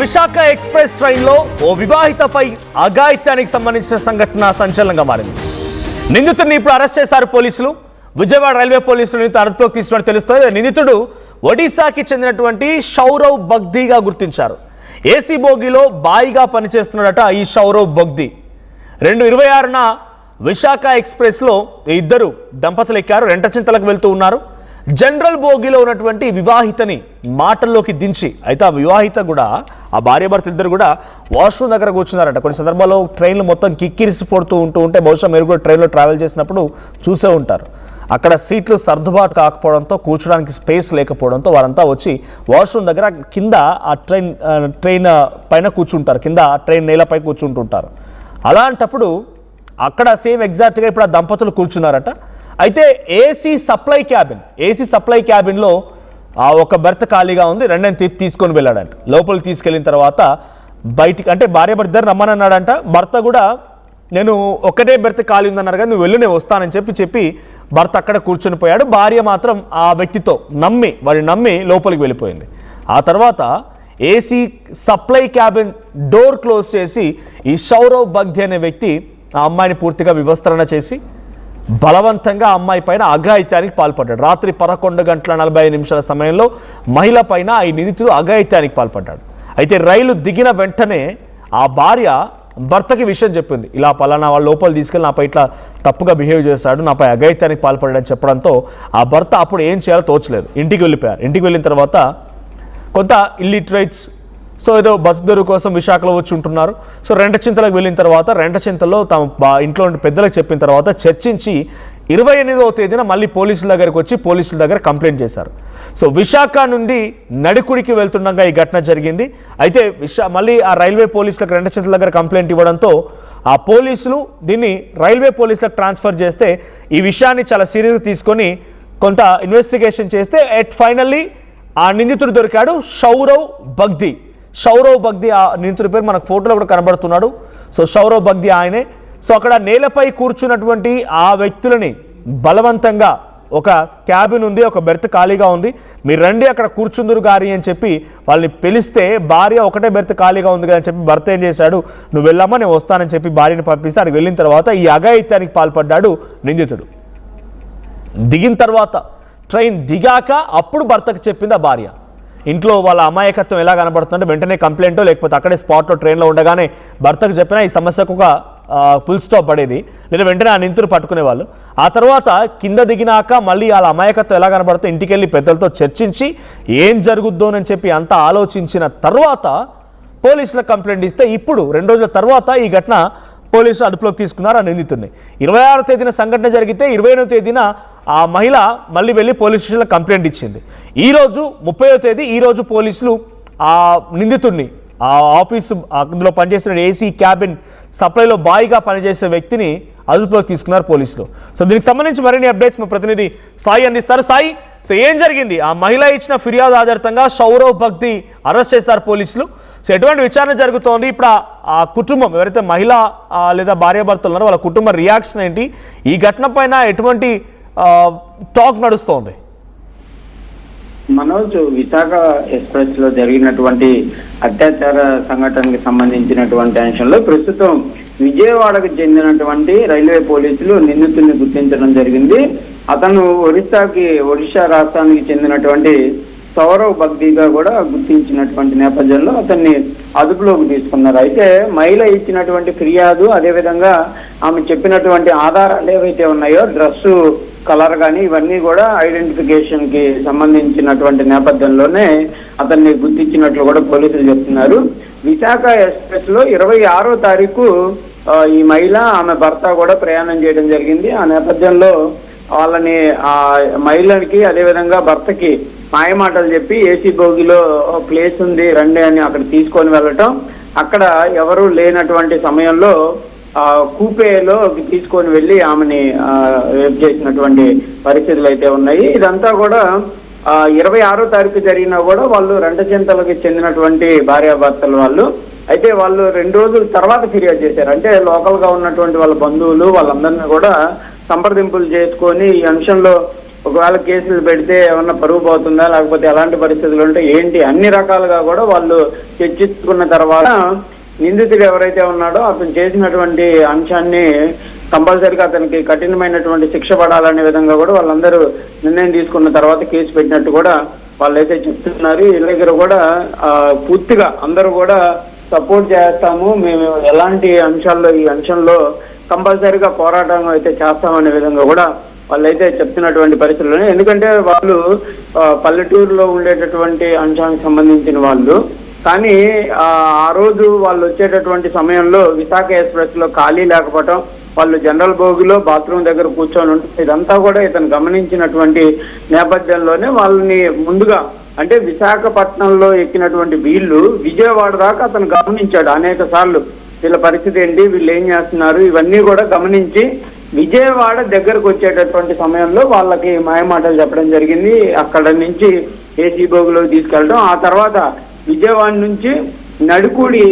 Visakha express ట్రైన్లో ఓ వివాహితపై అఘాయిత్యానికి సంబంధించిన సంఘటన సంచలనంగా మారింది. నిందితుడిని ఇప్పుడు అరెస్ట్ చేశారు పోలీసులు. విజయవాడ రైల్వే పోలీసులు అదుపులోకి తీసుకున్నట్టు తెలుస్తోంది. నిందితుడు ఒడిశాకి చెందినటువంటి సౌరవ్ బగ్దీగా గుర్తించారు. ఏసీ బోగిలో బాయిగా పనిచేస్తున్నాడట ఈ సౌరవ్ బగ్దీ. 2026న విశాఖ ఎక్స్ప్రెస్లో ఇద్దరు దంపతులు ఎక్కారు. రెంటచింతలకు వెళ్తూ ఉన్నారు. జనరల్ బోగిలో ఉన్నటువంటి వివాహితని మాటల్లోకి దించి, అయితే ఆ వివాహిత కూడా ఆ భార్యాభర్తలు ఇద్దరు కూడా వాష్రూమ్ దగ్గర కూర్చున్నారట. కొన్ని సందర్భాల్లో ట్రైన్లు మొత్తం కిక్కిరిసి పడుతూ ఉంటే బహుశా మీరు కూడా ట్రైన్లో ట్రావెల్ చేసినప్పుడు చూసే ఉంటారు. అక్కడ సీట్లు సర్దుబాటు కాకపోవడంతో, కూర్చోడానికి స్పేస్ లేకపోవడంతో వారంతా వచ్చి వాష్రూమ్ దగ్గర కింద ఆ ట్రైన్ పైన కూర్చుంటారు, కింద ట్రైన్ నేలపై కూర్చుంటుంటారు. అలాంటప్పుడు అక్కడ సేమ్ ఎగ్జాక్ట్గా ఇప్పుడు ఆ దంపతులు కూర్చున్నారట. అయితే ఏసీ సప్లై క్యాబిన్లో ఒక బెర్త్ ఖాళీగా ఉంది. రెండని తీసుకొని వెళ్ళాడంట. లోపలికి తీసుకెళ్ళిన తర్వాత బయటికి, అంటే భార్యాభర్త ఇద్దరు రమ్మనన్నాడంట. భర్త కూడా నేను ఒకటే బెర్త్ ఖాళీ ఉందన్నారు కానీ నువ్వు వెళ్ళి నేను వస్తానని చెప్పి భర్త అక్కడ కూర్చొని పోయాడు. భార్య మాత్రం ఆ వ్యక్తితో వాడిని నమ్మి లోపలికి వెళ్ళిపోయింది. ఆ తర్వాత AC supply cabin door close చేసి ఈ సౌరవ్ బగ్దీ అనే వ్యక్తి ఆ అమ్మాయిని పూర్తిగా వివస్త్రణ చేసి బలవంతంగా అమ్మాయి పైన అఘాయిత్యానికి పాల్పడ్డాడు. రాత్రి 11:45 సమయంలో మహిళ పైన ఈ నిందితుడు అఘాయిత్యానికి పాల్పడ్డాడు. అయితే రైలు దిగిన వెంటనే ఆ భార్య భర్తకి విషయం చెప్పింది. ఇలా పలానా వాళ్ళ లోపల తీసుకెళ్ళి నాపై ఇట్లా తప్పుగా బిహేవ్ చేశాడు, నాపై అఘాయిత్యానికి పాల్పడ్డాడని చెప్పడంతో ఆ భర్త అప్పుడు ఏం చేయాలో తోచలేదు. ఇంటికి వెళ్ళిపోయారు. ఇంటికి వెళ్ళిన తర్వాత కొంత ఇల్లిటరేట్స్ ఏదో బతుకుదెరువు కోసం విశాఖలో వచ్చి ఉంటున్నారు. రెంటచింతలకు వెళ్ళిన తర్వాత రెంటచింతలో తమ ఇంట్లో పెద్దలకు చెప్పిన తర్వాత చర్చించి 28వ తేదీన మళ్ళీ పోలీసుల దగ్గరికి వచ్చి పోలీసుల దగ్గర కంప్లైంట్ చేశారు. విశాఖ నుండి నడికుడికి వెళ్తుండగా ఈ ఘటన జరిగింది. అయితే మళ్ళీ ఆ రైల్వే పోలీసులకు రెంటచింతల దగ్గర కంప్లైంట్ ఇవ్వడంతో ఆ పోలీసులు దీన్ని రైల్వే పోలీసులకు ట్రాన్స్ఫర్ చేస్తే ఈ విషయాన్ని చాలా సీరియస్గా తీసుకొని కొంత ఇన్వెస్టిగేషన్ చేస్తే ఫైనల్లీ ఆ నిందితుడు దొరికాడు, సౌరవ్ బగ్దీ. ఆ నిందితుడి పేరు మనకు ఫోటోలో కూడా కనబడుతున్నాడు. సౌరవ్ బగ్దీ ఆయనే. అక్కడ నేలపై కూర్చున్నటువంటి ఆ వ్యక్తులని బలవంతంగా, ఒక క్యాబిన్ ఉంది, ఒక బెర్త్ ఖాళీగా ఉంది, మీరు రండి అక్కడ కూర్చుందురు గారి అని చెప్పి వాళ్ళని పిలిస్తే భార్య ఒకటే బెర్త్ ఖాళీగా ఉంది కదా అని చెప్పి భర్త ఏం చేశాడు, నువ్వు వెళ్ళమ్మా నేను వస్తానని చెప్పి భార్యని పంపిస్తే అక్కడికి వెళ్ళిన తర్వాత ఈ అఘాయిత్యానికి పాల్పడ్డాడు నిందితుడు. దిగిన తర్వాత ట్రైన్ దిగాక అప్పుడు భర్తకు చెప్పింది ఆ భార్య. ఇంట్లో వాళ్ళ అమాయకత్వం ఎలా కనబడుతుందంటే వెంటనే కంప్లైంటో లేకపోతే అక్కడే స్పాట్లో ట్రైన్లో ఉండగానే భర్తకు చెప్పినా ఈ సమస్యకు ఒక ఫుల్ స్టాప్ పడేది, లేదా వెంటనే ఆ నిందితులు పట్టుకునేవాళ్ళు. ఆ తర్వాత కింద దిగినాక మళ్ళీ వాళ్ళ అమాయకత్వం ఎలా కనబడుతుందో ఇంటికి వెళ్ళి పెద్దలతో చర్చించి ఏం జరుగుద్దోనని చెప్పి అంతా ఆలోచించిన తర్వాత పోలీసులకు కంప్లైంట్ ఇస్తే ఇప్పుడు 2 రోజుల తర్వాత ఈ ఘటన పోలీసులు అదుపులోకి తీసుకున్నారు ఆ నిందితుడిని. 26వ తేదీన సంఘటన జరిగితే 28వ తేదీన ఆ మహిళ మళ్ళీ వెళ్ళి పోలీస్ స్టేషన్లో కంప్లైంట్ ఇచ్చింది. ఈరోజు 30వ తేదీ ఈరోజు పోలీసులు ఆ నిందితుడిని, ఆ ఆఫీసు అందులో పనిచేసిన ఏసీ క్యాబిన్ సప్లైలో బాయిగా పనిచేసే వ్యక్తిని అదుపులోకి తీసుకున్నారు పోలీసులు. దీనికి సంబంధించి మరిన్ని అప్డేట్స్ మా ప్రతినిధి సాయి అందిస్తారు. సాయి, ఏం జరిగింది? ఆ మహిళ ఇచ్చిన ఫిర్యాదు ఆధారితంగా సౌరవ్ బగ్దీ అరెస్ట్ చేశారు పోలీసులు. ఎటువంటి విచారణ జరుగుతోంది? ఇప్పుడు ఆ కుటుంబం ఎవరైతే మహిళ లేదా భార్యాభర్తలు ఉన్నారో వాళ్ళ కుటుంబ రియాక్షన్ ఏంటి? ఈ ఘటన పైన ఎటువంటి టాక్ నడుస్తోంది? మనోజ్, విశాఖ ఎక్స్ప్రెస్ లో జరిగినటువంటి అత్యాచార సంఘటనకి సంబంధించినటువంటి అంశంలో ప్రస్తుతం విజయవాడకు చెందినటువంటి రైల్వే పోలీసులు నిందితుడిని గుర్తించడం జరిగింది. అతను ఒడిశా రాష్ట్రానికి చెందినటువంటి సౌరవ్ బగ్దీగా కూడా గుర్తించినటువంటి నేపథ్యంలో అతన్ని అదుపులోకి తీసుకున్నారు. అయితే మహిళ ఇచ్చినటువంటి ఫిర్యాదు, అదేవిధంగా ఆమె చెప్పినటువంటి ఆధారాలు ఏవైతే ఉన్నాయో, డ్రెస్సు కలర్ కానీ ఇవన్నీ కూడా ఐడెంటిఫికేషన్ కి సంబంధించినటువంటి నేపథ్యంలోనే అతన్ని గుర్తించినట్లు కూడా పోలీసులు చెప్తున్నారు. విశాఖ ఎక్స్ప్రెస్ లో 26వ తారీఖు ఈ మహిళ, ఆమె భర్త కూడా ప్రయాణం చేయడం జరిగింది. ఆ నేపథ్యంలో వాళ్ళని, ఆ మహిళకి అదేవిధంగా భర్తకి మాయమాటలు చెప్పి ఏసీ బోగిలో ప్లేస్ ఉంది రండి అని అక్కడ తీసుకొని వెళ్ళటం, అక్కడ ఎవరు లేనటువంటి సమయంలో కూపేలో తీసుకొని వెళ్ళి ఆమెని రేప్ చేసినటువంటి పరిస్థితులు అయితే ఉన్నాయి. ఇదంతా కూడా 26వ తారీఖు జరిగినా కూడా వాళ్ళు రెంటచింతలకి చెందినటువంటి భార్యాభర్తలు వాళ్ళు. అయితే వాళ్ళు 2 రోజుల తర్వాత ఫిర్యాదు చేశారు. అంటే లోకల్ గా ఉన్నటువంటి వాళ్ళ బంధువులు వాళ్ళందరినీ కూడా సంప్రదింపులు చేసుకొని ఈ అంశంలో ఒకవేళ కేసులు పెడితే ఏమన్నా పరువు పోతుందా, లేకపోతే ఎలాంటి పరిస్థితులు ఉంటే ఏంటి, అన్ని రకాలుగా కూడా వాళ్ళు చర్చించుకున్న తర్వాత నిందితుడు ఎవరైతే ఉన్నాడో అతను చేసినటువంటి అంశాన్ని కంపల్సరీగా అతనికి కఠినమైనటువంటి శిక్ష పడాలనే విధంగా కూడా వాళ్ళందరూ నిర్ణయం తీసుకున్న తర్వాత కేసు పెట్టినట్టు కూడా వాళ్ళైతే చెప్తున్నారు. వీళ్ళ దగ్గర కూడా పూర్తిగా అందరూ కూడా సపోర్ట్ చేస్తాము, మేము ఎలాంటి అంశాల్లో ఈ అంశంలో కంపల్సరీగా పోరాటం అయితే చేస్తామనే విధంగా కూడా వాళ్ళైతే చెప్తున్నటువంటి పరిస్థితుల్లో. ఎందుకంటే వాళ్ళు పల్లెటూరులో ఉండేటటువంటి అంశానికి సంబంధించిన వాళ్ళు, కానీ ఆ రోజు వాళ్ళు వచ్చేటటువంటి సమయంలో విశాఖ ఎక్స్ప్రెస్ లో ఖాళీ లేకపోవటం, వాళ్ళు జనరల్ బోగిలో బాత్రూమ్ దగ్గర కూర్చొని ఉంటుంది, ఇదంతా కూడా ఇతను గమనించినటువంటి నేపథ్యంలోనే వాళ్ళని ముందుగా అంటే విశాఖపట్నంలో ఎక్కినటువంటి వీళ్ళు విజయవాడ దాకా అతను గమనించాడు అనేక సార్లు. వీళ్ళ పరిస్థితి ఏంటి, వీళ్ళు ఏం చేస్తున్నారు, ఇవన్నీ కూడా గమనించి విజయవాడ దగ్గరకు వచ్చేటటువంటి సమయంలో వాళ్ళకి మాయమాటలు చెప్పడం జరిగింది. అక్కడ నుంచి ఏసీ బోగులోకి తీసుకెళ్ళడం, ఆ తర్వాత విజయవాడ నుంచి నడుకూడి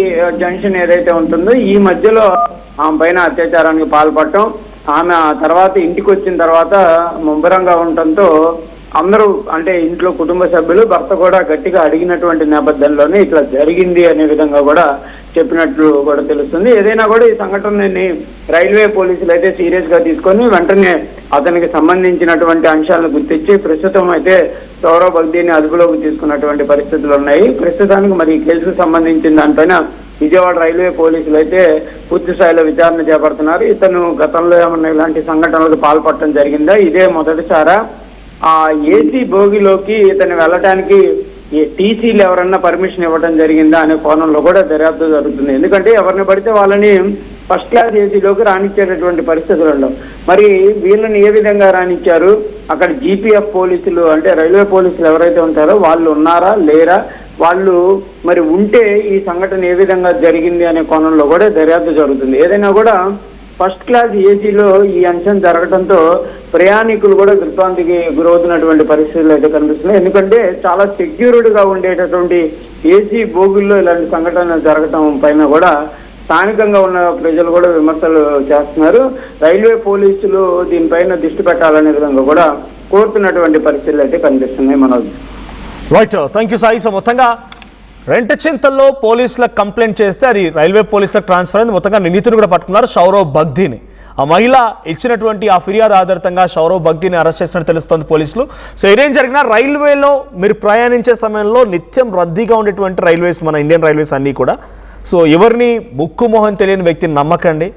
జంక్షన్ ఏదైతే ఉంటుందో ఈ మధ్యలో ఆమె పైన అత్యాచారానికి పాల్పడటం, ఆమె ఆ తర్వాత ఇంటికి వచ్చిన తర్వాత ముమ్మరంగా ఉండటంతో అందరూ అంటే ఇంట్లో కుటుంబ సభ్యులు భర్త కూడా గట్టిగా అడిగినటువంటి నేపథ్యంలోనే ఇట్లా జరిగింది అనే విధంగా కూడా చెప్పినట్లు కూడా తెలుస్తుంది. ఏదైనా కూడా ఈ సంఘటనని రైల్వే పోలీసులు అయితే సీరియస్ గా తీసుకొని వెంటనే అతనికి సంబంధించినటువంటి అంశాలను గుర్తించి ప్రస్తుతం అయితే సౌరవ్ బగ్దీని అదుపులోకి తీసుకున్నటువంటి పరిస్థితులు ఉన్నాయి. ప్రస్తుతానికి మరి ఈ కేసుకు సంబంధించిన దానిపైన విజయవాడ రైల్వే పోలీసులు అయితే పూర్తి స్థాయిలో విచారణ చేపడుతున్నారు. ఇతను గతంలో ఏమన్నా ఇలాంటి సంఘటనలకు పాల్పడటం జరిగిందా, ఇదే మొదటిసారా, ఆ ఏసీ బోగిలోకి ఇతను వెళ్ళటానికి టీసీలు ఎవరన్నా పర్మిషన్ ఇవ్వడం జరిగిందా అనే కోణంలో కూడా దర్యాప్తు జరుగుతుంది. ఎందుకంటే ఎవరిని పడితే వాళ్ళని ఫస్ట్ క్లాస్ ఏసీలోకి రానిచ్చేటటువంటి పరిస్థితులలో మరి వీళ్ళని ఏ విధంగా రానిచ్చారు, అక్కడ జీపీఎఫ్ పోలీసులు అంటే రైల్వే పోలీసులు ఎవరైతే ఉంటారో వాళ్ళు ఉన్నారా లేరా, వాళ్ళు మరి ఉంటే ఈ సంఘటన ఏ విధంగా జరిగింది అనే కోణంలో కూడా దర్యాప్తు జరుగుతుంది. ఏదైనా కూడా ఫస్ట్ క్లాస్ ఏసీలో ఈ అంశం జరగడంతో ప్రయాణికులు కూడా దిగ్భ్రాంతికి గురవుతున్నటువంటి పరిస్థితులు అయితే కనిపిస్తున్నాయి. ఎందుకంటే చాలా సెక్యూర్డ్గా ఉండేటటువంటి ఏసీ బోగుల్లో ఇలాంటి సంఘటనలు జరగటం పైన కూడా స్థానికంగా ఉన్న ప్రజలు కూడా విమర్శలు చేస్తున్నారు. రైల్వే పోలీసులు దీనిపైన దృష్టి పెట్టాలనే విధంగా కూడా కోరుతున్నటువంటి పరిస్థితులు అయితే కనిపిస్తున్నాయి. Manoj. Right, thank you Sai. So మొత్తంగా రెంటచింతల్లో పోలీసులకు కంప్లైంట్ చేస్తే అది రైల్వే పోలీసులకు ట్రాన్స్ఫర్ అయింది. మొత్తంగా నిందితుని కూడా పట్టుకున్నారు, సౌరవ్ బగ్దీని. ఆ మహిళ ఇచ్చినటువంటి ఆ ఫిర్యాదు ఆధారితంగా సౌరవ్ బగ్దీని అరెస్ట్ చేసినట్టు తెలుస్తోంది పోలీసులు. సో ఏదేం జరిగినా రైల్వేలో మీరు ప్రయాణించే సమయంలో నిత్యం రద్దీగా ఉండేటువంటి రైల్వేస్ మన ఇండియన్ రైల్వేస్ అన్నీ కూడా. సో ఎవరిని ముక్కు మొహం తెలియని వ్యక్తిని నమ్మకండి.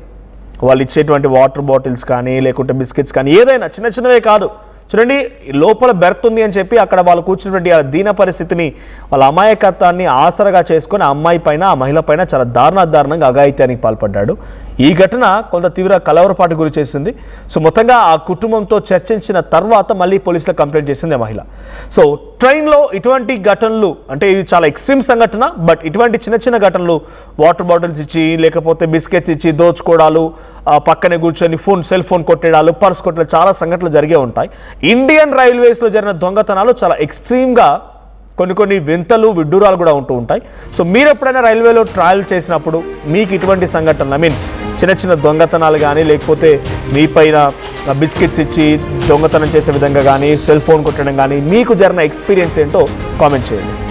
వాళ్ళు ఇచ్చేటువంటి వాటర్ బాటిల్స్ కానీ లేకుంటే బిస్కెట్స్ కానీ ఏదైనా చిన్న చిన్నవే కాదు, చూడండి లోపల బెర్త్ ఉంది అని చెప్పి అక్కడ వాళ్ళు కూర్చున్నటువంటి ఆ దీన పరిస్థితిని వాళ్ళ అమాయకత్వాన్ని ఆసరగా చేసుకొని ఆ అమ్మాయి పైన ఆ మహిళ పైన చాలా దారుణంగా అఘాయిత్యానికి పాల్పడ్డాడు. ఈ ఘటన కొంత తీవ్ర కలవరపాటు గురి చేసింది. సో మొత్తంగా ఆ కుటుంబంతో చర్చించిన తర్వాత మళ్ళీ పోలీసులకు కంప్లైంట్ చేసింది ఆ మహిళ. సో ట్రైన్లో ఇటువంటి ఘటనలు అంటే ఇది చాలా ఎక్స్ట్రీమ్ సంఘటన, బట్ ఇటువంటి చిన్న ఘటనలు వాటర్ బాటిల్స్ ఇచ్చి లేకపోతే బిస్కెట్స్ ఇచ్చి దోచుకోవడాలు, పక్కనే కూర్చొని సెల్ ఫోన్ కొట్టేడాలు, పర్స్ కొట్టడాలు చాలా సంఘటనలు జరిగే ఉంటాయి. ఇండియన్ రైల్వేస్లో జరిగిన దొంగతనాలు చాలా ఎక్స్ట్రీమ్గా కొన్ని వింతలు విడ్డూరాలు కూడా ఉంటూ ఉంటాయి. సో మీరు ఎప్పుడైనా రైల్వేలో ట్రావెల్ చేసినప్పుడు మీకు ఇటువంటి సంఘటనలు చిన్న దొంగతనాలు కానీ లేకపోతే మీ పైన బిస్కెట్స్ ఇచ్చి దొంగతనం చేసే విధంగా కానీ సెల్ ఫోన్ కొట్టడం కానీ మీకు జరిగిన ఎక్స్పీరియన్స్ ఏంటో కామెంట్ చేయండి.